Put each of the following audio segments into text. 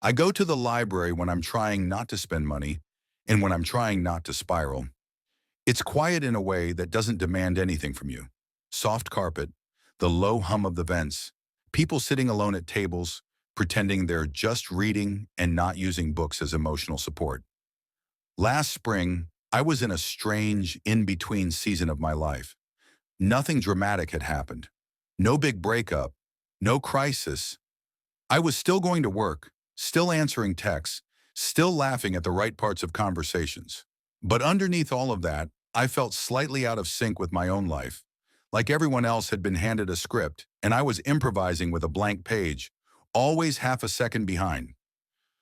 I go to the library when I'm trying not to spend money and when I'm trying not to spiral. It's quiet in a way that doesn't demand anything from you. Soft carpet, the low hum of the vents, people sitting alone at tables, pretending they're just reading and not using books as emotional support. Last spring, I was in a strange, in-between season of my life. Nothing dramatic had happened. No big breakup, no crisis. I was still going to work, still answering texts, still laughing at the right parts of conversations. But underneath all of that, I felt slightly out of sync with my own life. Like everyone else had been handed a script, and I was improvising with a blank page, always half a second behind.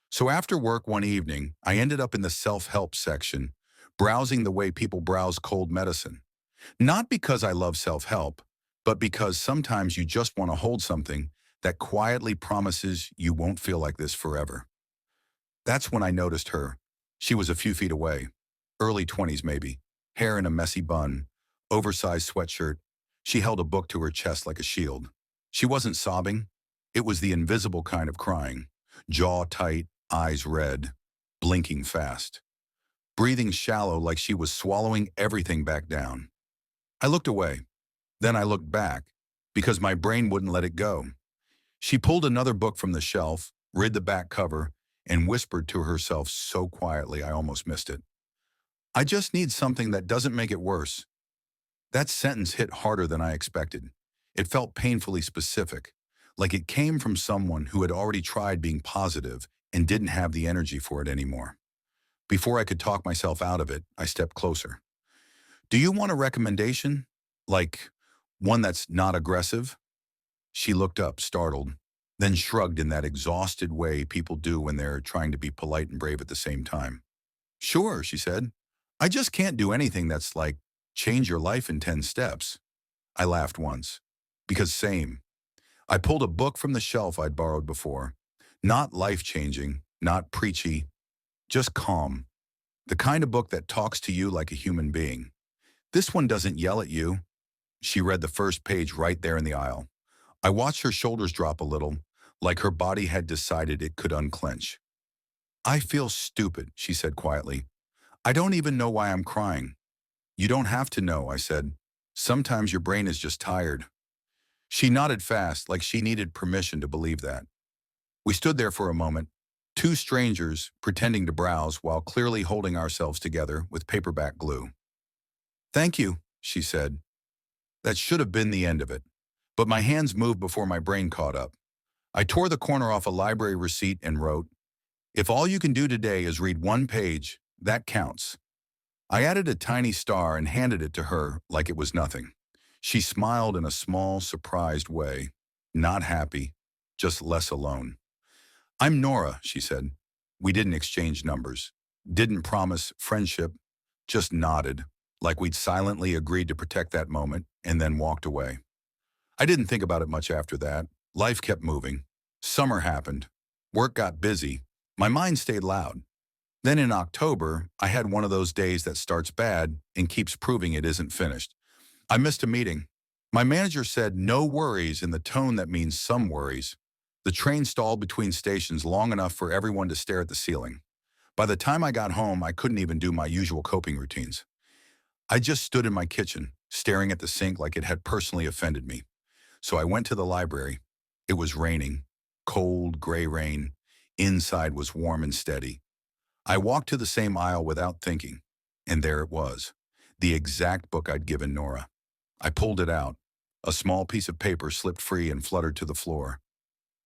So after work one evening, I ended up in the self-help section, browsing the way people browse cold medicine. Not because I love self-help, but because sometimes you just want to hold something that quietly promises you won't feel like this forever. That's when I noticed her. She was a few feet away, early 20s maybe, hair in a messy bun, oversized sweatshirt. She held a book to her chest like a shield. She wasn't sobbing. It was the invisible kind of crying, jaw tight, eyes red, blinking fast, breathing shallow like she was swallowing everything back down. I looked away. Then I looked back, because my brain wouldn't let it go. She pulled another book from the shelf, read the back cover, and whispered to herself so quietly I almost missed it. I just need something that doesn't make it worse. That sentence hit harder than I expected. It felt painfully specific, like it came from someone who had already tried being positive and didn't have the energy for it anymore. Before I could talk myself out of it, I stepped closer. Do you want a recommendation? Like one that's not aggressive? She looked up, startled, then shrugged in that exhausted way people do when they're trying to be polite and brave at the same time. Sure, she said. I just can't do anything that's like, change your life in 10 steps. I laughed once. Because same. I pulled a book from the shelf I'd borrowed before. Not life-changing, not preachy, just calm. The kind of book that talks to you like a human being. This one doesn't yell at you. She read the first page right there in the aisle. I watched her shoulders drop a little, like her body had decided it could unclench. I feel stupid, she said quietly. I don't even know why I'm crying. You don't have to know, I said. Sometimes your brain is just tired. She nodded fast, like she needed permission to believe that. We stood there for a moment, two strangers pretending to browse while clearly holding ourselves together with paperback glue. Thank you, she said. That should have been the end of it. But my hands moved before my brain caught up. I tore the corner off a library receipt and wrote, if all you can do today is read one page, that counts. I added a tiny star and handed it to her like it was nothing. She smiled in a small, surprised way. Not happy, just less alone. I'm Nora, she said. We didn't exchange numbers, didn't promise friendship, just nodded, like we'd silently agreed to protect that moment and then walked away. I didn't think about it much after that. Life kept moving. Summer happened. Work got busy. My mind stayed loud. Then in October, I had one of those days that starts bad and keeps proving it isn't finished. I missed a meeting. My manager said no worries in the tone that means some worries. The train stalled between stations long enough for everyone to stare at the ceiling. By the time I got home, I couldn't even do my usual coping routines. I just stood in my kitchen, staring at the sink like it had personally offended me. So I went to the library. It was raining, cold, gray rain. Inside was warm and steady. I walked to the same aisle without thinking, and there it was, the exact book I'd given Nora. I pulled it out. A small piece of paper slipped free and fluttered to the floor.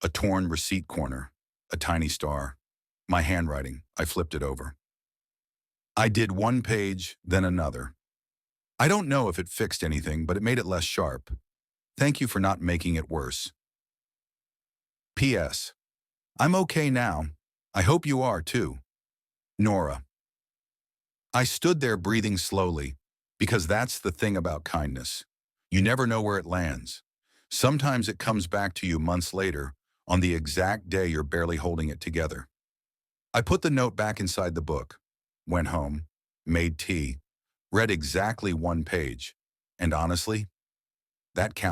A torn receipt corner, a tiny star. My handwriting, I flipped it over. I did one page, then another. I don't know if it fixed anything, but it made it less sharp. Thank you for not making it worse. P.S. I'm okay now. I hope you are too. Nora. I stood there breathing slowly, because that's the thing about kindness. You never know where it lands. Sometimes it comes back to you months later, on the exact day you're barely holding it together. I put the note back inside the book, went home, made tea, read exactly one page, and honestly, that counts.